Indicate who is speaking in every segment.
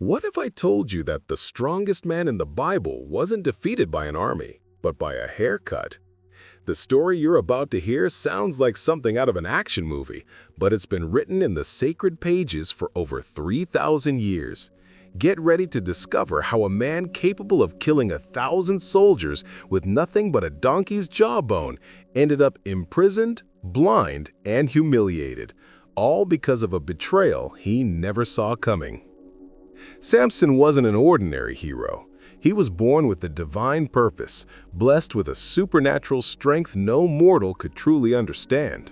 Speaker 1: What if I told you that the strongest man in the Bible wasn't defeated by an army, but by a haircut? The story you're about to hear sounds like something out of an action movie, but it's been written in the sacred pages for over 3,000 years. Get ready to discover how a man capable of killing 1,000 soldiers with nothing but a donkey's jawbone ended up imprisoned, blind, and humiliated, all because of a betrayal he never saw coming. Samson wasn't an ordinary hero. He was born with a divine purpose, blessed with a supernatural strength no mortal could truly understand.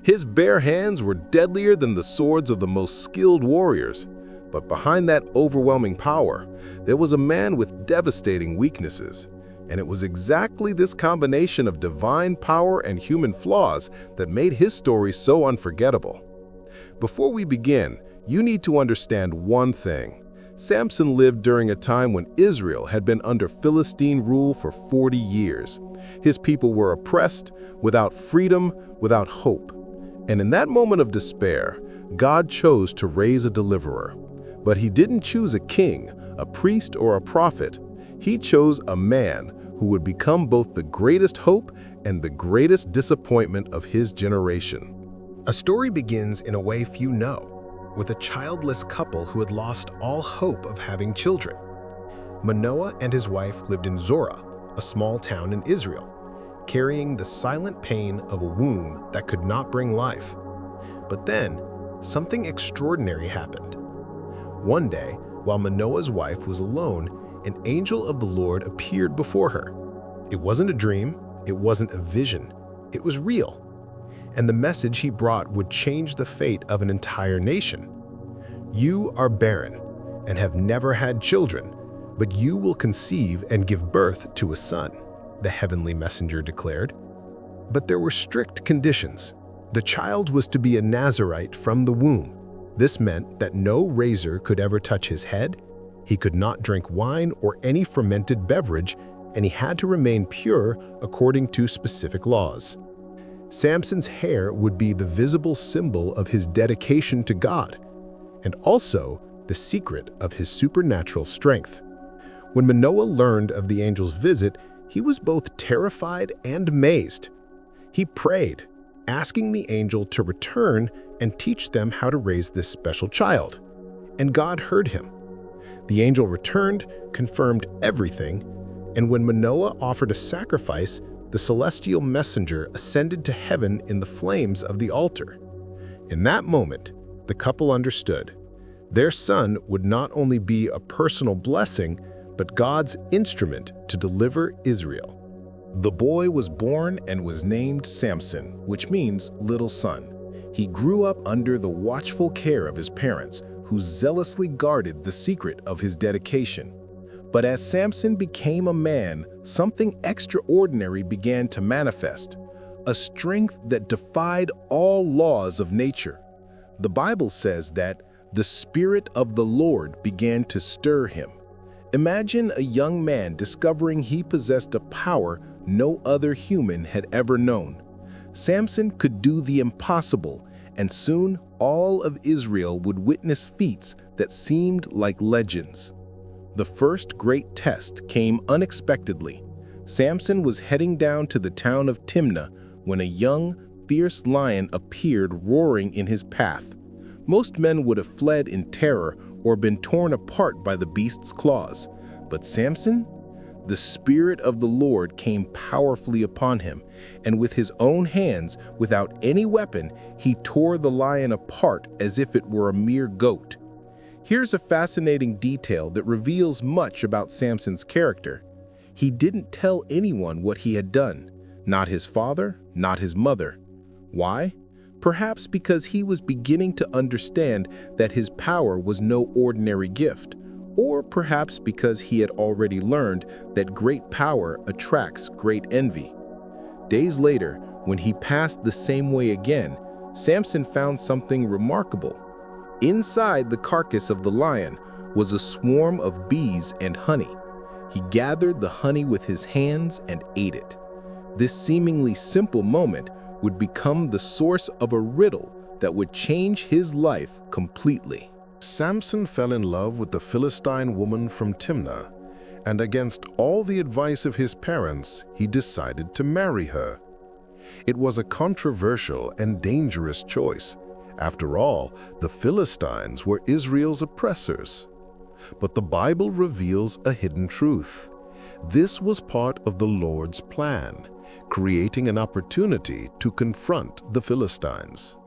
Speaker 1: His bare hands were deadlier than the swords of the most skilled warriors. But behind that overwhelming power, there was a man with devastating weaknesses. And it was exactly this combination of divine power and human flaws that made his story so unforgettable. Before we begin, you need to understand one thing. Samson lived during a time when Israel had been under Philistine rule for 40 years. His people were oppressed, without freedom, without hope. And in that moment of despair, God chose to raise a deliverer. But he didn't choose a king, a priest, or a prophet. He chose a man who would become both the greatest hope and the greatest disappointment of his generation.
Speaker 2: A story begins in a way few know, with a childless couple who had lost all hope of having children. Manoah and his wife lived in Zorah, a small town in Israel, carrying the silent pain of a womb that could not bring life. But then, something extraordinary happened. One day, while Manoah's wife was alone, an angel of the Lord appeared before her. It wasn't a dream, it wasn't a vision, it was real. And the message he brought would change the fate of an entire nation. You are barren and have never had children, but you will conceive and give birth to a son, the heavenly messenger declared. But there were strict conditions. The child was to be a Nazirite from the womb. This meant that no razor could ever touch his head, he could not drink wine or any fermented beverage, and he had to remain pure according to specific laws. Samson's hair would be the visible symbol of his dedication to God, and also the secret of his supernatural strength. When Manoah learned of the angel's visit, he was both terrified and amazed. He prayed, asking the angel to return and teach them how to raise this special child. And God heard him. The angel returned, confirmed everything, and when Manoah offered a sacrifice, the celestial messenger ascended to heaven in the flames of the altar. In that moment, the couple understood. Their son would not only be a personal blessing, but God's instrument to deliver Israel.
Speaker 1: The boy was born and was named Samson, which means little son. He grew up under the watchful care of his parents, who zealously guarded the secret of his dedication. But as Samson became a man, something extraordinary began to manifest, a strength that defied all laws of nature. The Bible says that the Spirit of the Lord began to stir him. Imagine a young man discovering he possessed a power no other human had ever known. Samson could do the impossible, and soon all of Israel would witness feats that seemed like legends. The first great test came unexpectedly. Samson was heading down to the town of Timnah when a young, fierce lion appeared roaring in his path. Most men would have fled in terror or been torn apart by the beast's claws. But Samson? The Spirit of the Lord came powerfully upon him, and with his own hands, without any weapon, he tore the lion apart as if it were a mere goat. Here's a fascinating detail that reveals much about Samson's character. He didn't tell anyone what he had done, not his father, not his mother. Why? Perhaps because he was beginning to understand that his power was no ordinary gift, or perhaps because he had already learned that great power attracts great envy. Days later, when he passed the same way again, Samson found something remarkable. Inside the carcass of the lion was a swarm of bees and honey. He gathered the honey with his hands and ate it. This seemingly simple moment would become the source of a riddle that would change his life completely. Samson fell in love with the Philistine woman from Timnah, and against all the advice of his parents, he decided to marry her. It was a controversial and dangerous choice. After all, the Philistines were Israel's oppressors. But the Bible reveals a hidden truth. This was part of the Lord's plan, creating an opportunity to confront the Philistines.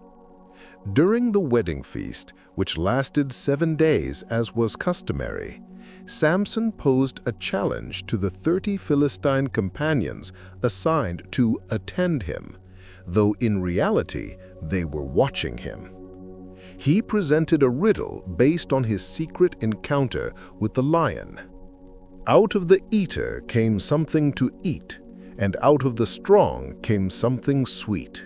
Speaker 1: During the wedding feast, which lasted 7 days as was customary, Samson posed a challenge to the 30 Philistine companions assigned to attend him, though in reality they were watching him. He presented a riddle based on his secret encounter with the lion. Out of the eater came something to eat, and out of the strong came something sweet.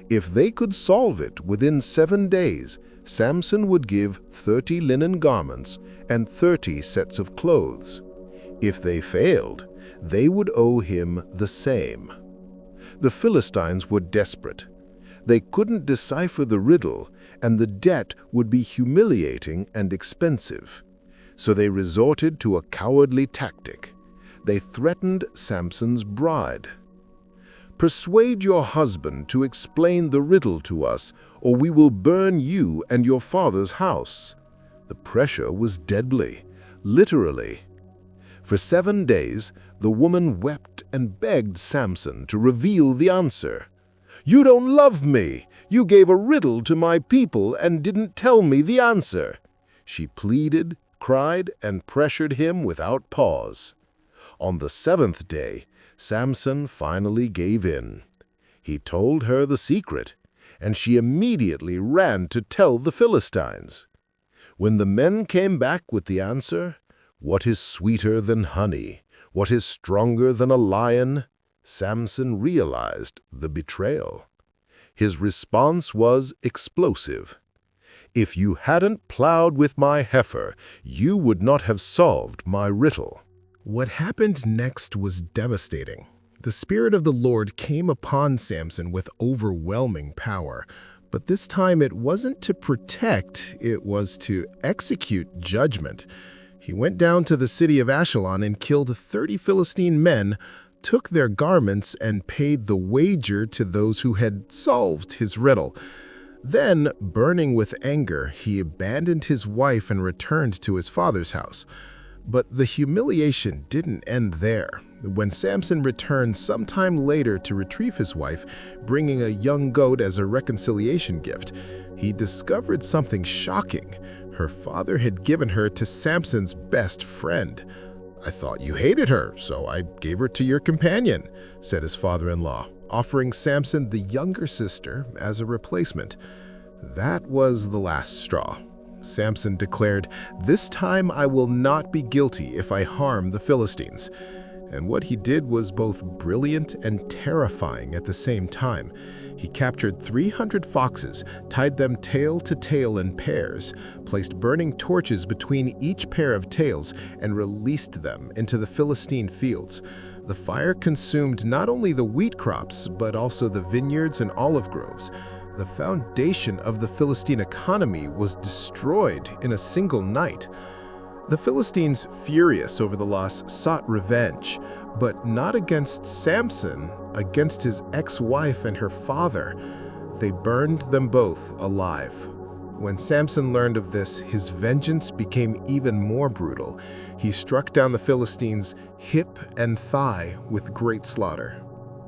Speaker 1: If they could solve it within 7 days, Samson would give 30 linen garments and 30 sets of clothes. If they failed, they would owe him the same. The Philistines were desperate. They couldn't decipher the riddle, and the debt would be humiliating and expensive. So they resorted to a cowardly tactic. They threatened Samson's bride. "Persuade your husband to explain the riddle to us, or we will burn you and your father's house." The pressure was deadly, literally. For 7 days, the woman wept and begged Samson to reveal the answer. "You don't love me! You gave a riddle to my people and didn't tell me the answer!" She pleaded, cried, and pressured him without pause. On the 7th day, Samson finally gave in. He told her the secret, and she immediately ran to tell the Philistines. When the men came back with the answer, "What is sweeter than honey? What is stronger than a lion?" Samson realized the betrayal. His response was explosive. "If you hadn't plowed with my heifer, you would not have solved my riddle."
Speaker 2: What happened next was devastating. The Spirit of the Lord came upon Samson with overwhelming power, but this time it wasn't to protect, it was to execute judgment. He went down to the city of Ashelon and killed 30 Philistine men, took their garments, and paid the wager to those who had solved his riddle. Then, burning with anger, he abandoned his wife and returned to his father's house. But the humiliation didn't end there. When Samson returned sometime later to retrieve his wife, bringing a young goat as a reconciliation gift, he discovered something shocking. Her father had given her to Samson's best friend. "I thought you hated her, so I gave her to your companion," said his father-in-law, offering Samson the younger sister as a replacement. That was the last straw. Samson declared, "This time I will not be guilty if I harm the Philistines." And what he did was both brilliant and terrifying at the same time. He captured 300 foxes, tied them tail to tail in pairs, placed burning torches between each pair of tails, and released them into the Philistine fields. The fire consumed not only the wheat crops, but also the vineyards and olive groves. The foundation of the Philistine economy was destroyed in a single night. The Philistines, furious over the loss, sought revenge, but not against Samson, against his ex-wife and her father. They burned them both alive. When Samson learned of this, his vengeance became even more brutal. He struck down the Philistines hip and thigh with great slaughter.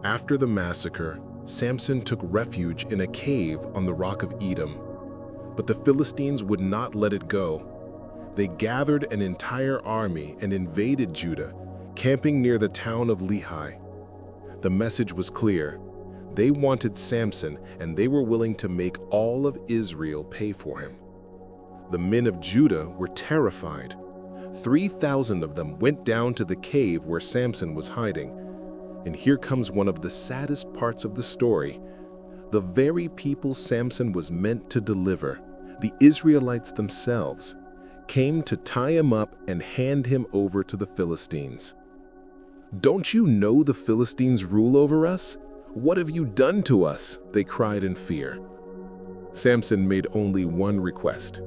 Speaker 1: After the massacre, Samson took refuge in a cave on the rock of Edom. But the Philistines would not let it go. They gathered an entire army and invaded Judah, camping near the town of Lehi. The message was clear. They wanted Samson, and they were willing to make all of Israel pay for him. The men of Judah were terrified. 3,000 of them went down to the cave where Samson was hiding. And here comes one of the saddest parts of the story. The very people Samson was meant to deliver, the Israelites themselves, came to tie him up and hand him over to the Philistines. "Don't you know the Philistines rule over us? What have you done to us?" they cried in fear. Samson made only one request: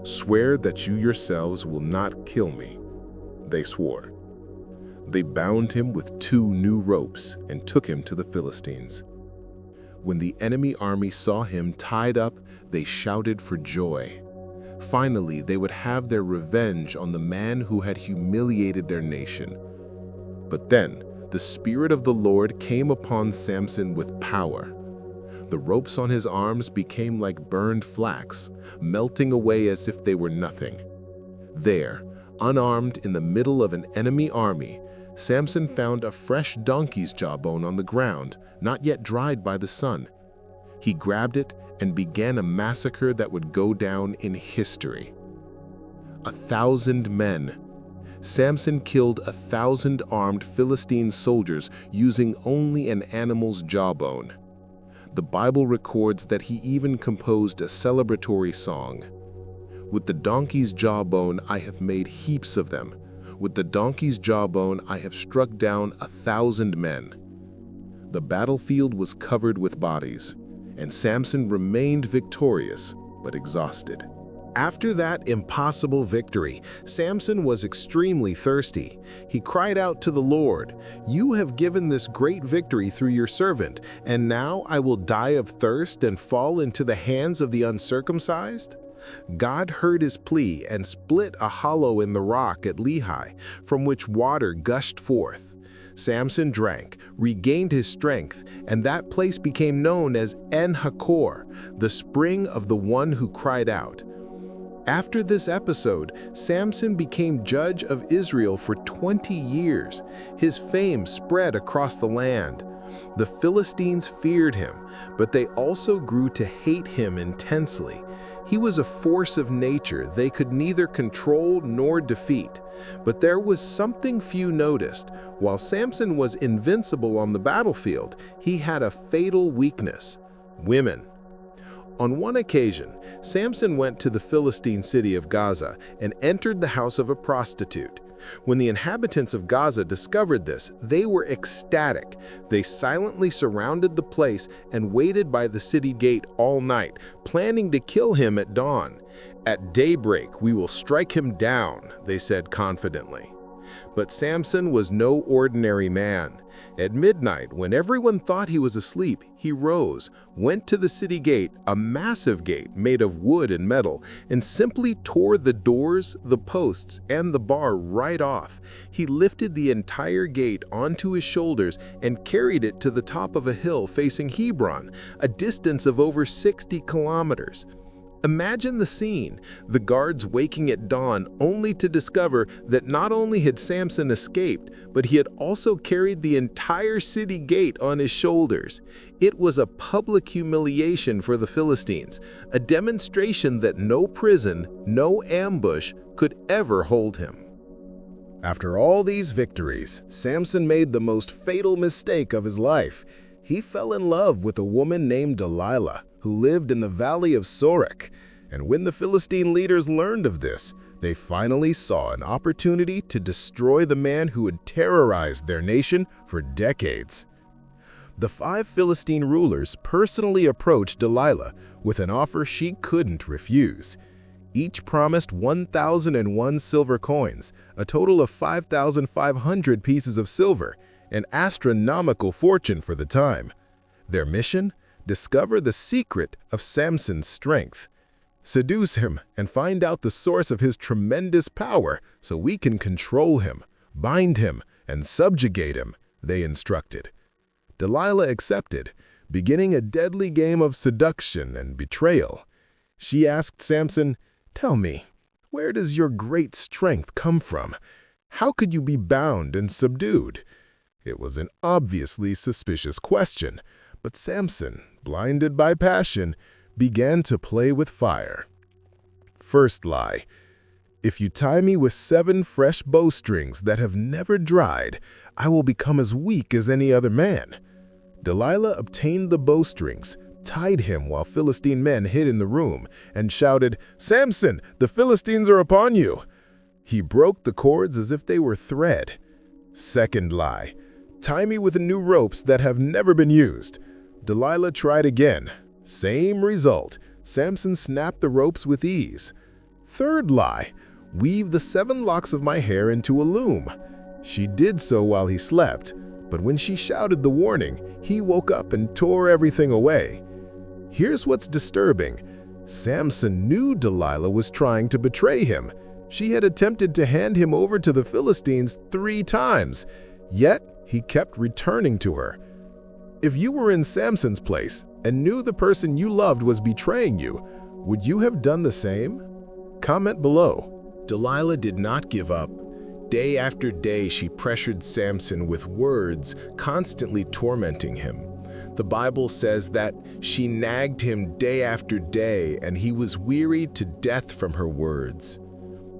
Speaker 1: "Swear that you yourselves will not kill me." They swore. They bound him with 2 new ropes and took him to the Philistines. When the enemy army saw him tied up, they shouted for joy. Finally, they would have their revenge on the man who had humiliated their nation. But then, the Spirit of the Lord came upon Samson with power. The ropes on his arms became like burned flax, melting away as if they were nothing. There, unarmed in the middle of an enemy army, Samson found a fresh donkey's jawbone on the ground, not yet dried by the sun. He grabbed it and began a massacre that would go down in history. 1,000 men. Samson killed 1,000 armed Philistine soldiers using only an animal's jawbone. The Bible records that he even composed a celebratory song. "With the donkey's jawbone I have made heaps of them. With the donkey's jawbone I have struck down 1,000 men." The battlefield was covered with bodies, and Samson remained victorious but exhausted.
Speaker 2: After that impossible victory, Samson was extremely thirsty. He cried out to the Lord, "You have given this great victory through your servant, and now I will die of thirst and fall into the hands of the uncircumcised?" God heard his plea and split a hollow in the rock at Lehi, from which water gushed forth. Samson drank, regained his strength, and that place became known as En-Hakkore, the spring of the one who cried out. After this episode, Samson became judge of Israel for 20 years. His fame spread across the land. The Philistines feared him, but they also grew to hate him intensely. He was a force of nature they could neither control nor defeat. But there was something few noticed. While Samson was invincible on the battlefield, he had a fatal weakness: women. On one occasion, Samson went to the Philistine city of Gaza and entered the house of a prostitute. When the inhabitants of Gaza discovered this, they were ecstatic. They silently surrounded the place and waited by the city gate all night, planning to kill him at dawn. "At daybreak, we will strike him down," they said confidently. But Samson was no ordinary man. At midnight, when everyone thought he was asleep, he rose, went to the city gate, a massive gate made of wood and metal, and simply tore the doors, the posts, and the bar right off. He lifted the entire gate onto his shoulders and carried it to the top of a hill facing Hebron, a distance of over 60 kilometers. Imagine the scene, the guards waking at dawn only to discover that not only had Samson escaped, but he had also carried the entire city gate on his shoulders. It was a public humiliation for the Philistines, a demonstration that no prison, no ambush could ever hold him. After all these victories, Samson made the most fatal mistake of his life. He fell in love with a woman named Delilah, who lived in the valley of Sorek. And when the Philistine leaders learned of this, they finally saw an opportunity to destroy the man who had terrorized their nation for decades. The 5 Philistine rulers personally approached Delilah with an offer she couldn't refuse. Each promised 1,001 silver coins, a total of 5,500 pieces of silver, an astronomical fortune for the time. Their mission? Discover the secret of Samson's strength. Seduce him and find out the source of his tremendous power so we can control him, bind him, and subjugate him, they instructed. Delilah accepted, beginning a deadly game of seduction and betrayal. She asked Samson, "Tell me, where does your great strength come from? How could you be bound and subdued?" It was an obviously suspicious question, but Samson, blinded by passion, began to play with fire. First lie: "If you tie me with 7 fresh bowstrings that have never dried, I will become as weak as any other man." Delilah obtained the bowstrings, tied him while Philistine men hid in the room, and shouted, "Samson, the Philistines are upon you!" He broke the cords as if they were thread. Second lie: "Tie me with new ropes that have never been used." Delilah tried again. Same result. Samson snapped the ropes with ease.
Speaker 1: Third lie, weave the 7 locks of my hair into a loom. She did so while he slept, but when she shouted the warning, he woke up and tore everything away. Here's what's disturbing. Samson knew Delilah was trying to betray him. She had attempted to hand him over to the Philistines 3 times, yet he kept returning to her. If you were in Samson's place and knew the person you loved was betraying you, would you have done the same? Comment below. Delilah did not give up. Day after day, she pressured Samson with words, constantly tormenting him. The Bible says that she nagged him day after day, and he was wearied to death from her words.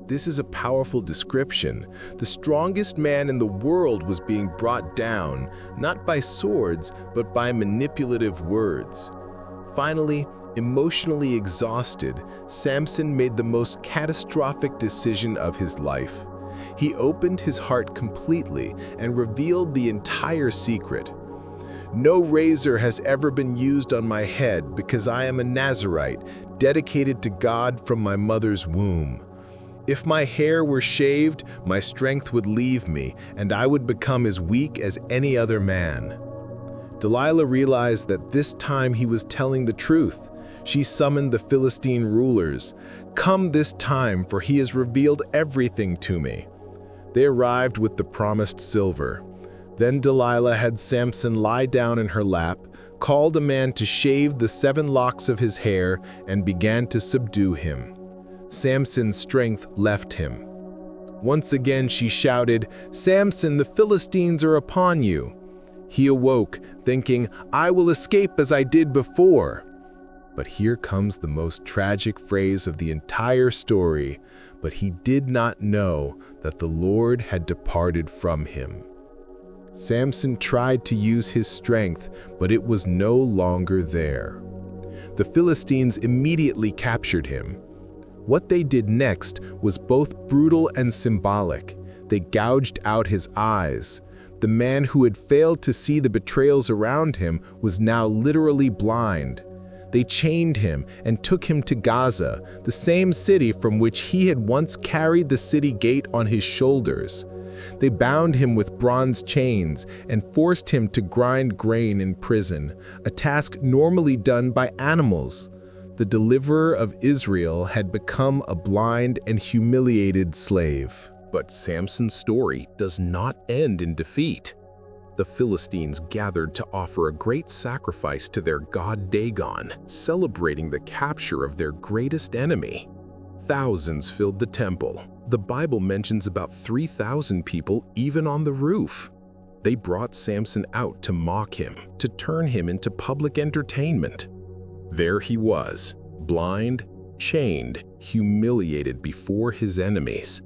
Speaker 1: This is a powerful description. The strongest man in the world was being brought down, not by swords, but by manipulative words. Finally, emotionally exhausted, Samson made the most catastrophic decision of his life. He opened his heart completely and revealed the entire secret. No razor has ever been used on my head because I am a Nazirite, dedicated to God from my mother's womb. If my hair were shaved, my strength would leave me, and I would become as weak as any other man. Delilah realized that this time he was telling the truth. She summoned the Philistine rulers. "Come this time, for he has revealed everything to me." They arrived with the promised silver. Then Delilah had Samson lie down in her lap, called a man to shave the 7 locks of his hair, and began to subdue him. Samson's strength left him. Once again she shouted, "Samson, the Philistines are upon you." He awoke, thinking, "I will escape as I did before." But here comes the most tragic phrase of the entire story. But he did not know that the Lord had departed from him. Samson tried to use his strength, but it was no longer there. The Philistines immediately captured him. What they did next was both brutal and symbolic. They gouged out his eyes. The man who had failed to see the betrayals around him was now literally blind. They chained him and took him to Gaza, the same city from which he had once carried the city gate on his shoulders. They bound him with bronze chains and forced him to grind grain in prison, a task normally done by animals. The deliverer of Israel had become a blind and humiliated slave. But Samson's story does not end in defeat. The Philistines gathered to offer a great sacrifice to their god Dagon, celebrating the capture of their greatest enemy. Thousands filled the temple. The Bible mentions about 3,000 people even on the roof. They brought Samson out to mock him, to turn him into public entertainment. There he was, blind, chained, humiliated before his enemies.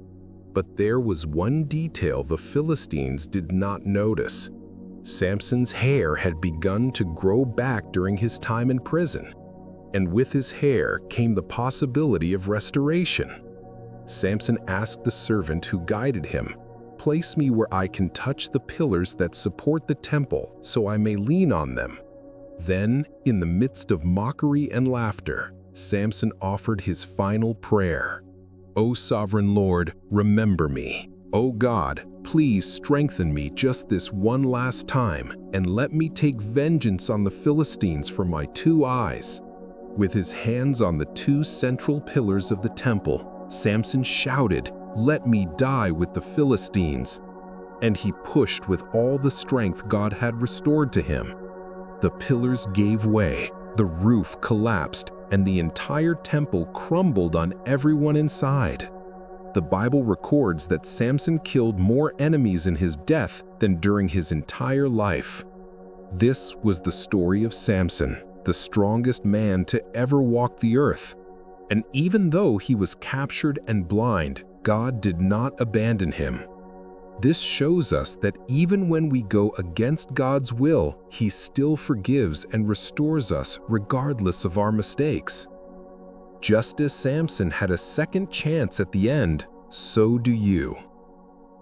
Speaker 1: But there was one detail the Philistines did not notice. Samson's hair had begun to grow back during his time in prison, and with his hair came the possibility of restoration. Samson asked the servant who guided him, "Place me where I can touch the pillars that support the temple so I may lean on them." Then, in the midst of mockery and laughter, Samson offered his final prayer. "O sovereign Lord, remember me. O God, please strengthen me just this one last time and let me take vengeance on the Philistines for my 2 eyes." With his hands on the 2 central pillars of the temple, Samson shouted, "Let me die with the Philistines." And he pushed with all the strength God had restored to him. The pillars gave way, the roof collapsed, and the entire temple crumbled on everyone inside. The Bible records that Samson killed more enemies in his death than during his entire life. This was the story of Samson, the strongest man to ever walk the earth. And even though he was captured and blind, God did not abandon him. This shows us that even when we go against God's will, He still forgives and restores us regardless of our mistakes. Just as Samson had a second chance at the end, so do you.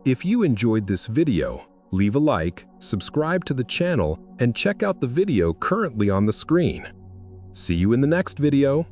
Speaker 1: If you enjoyed this video, leave a like, subscribe to the channel, and check out the video currently on the screen. See you in the next video.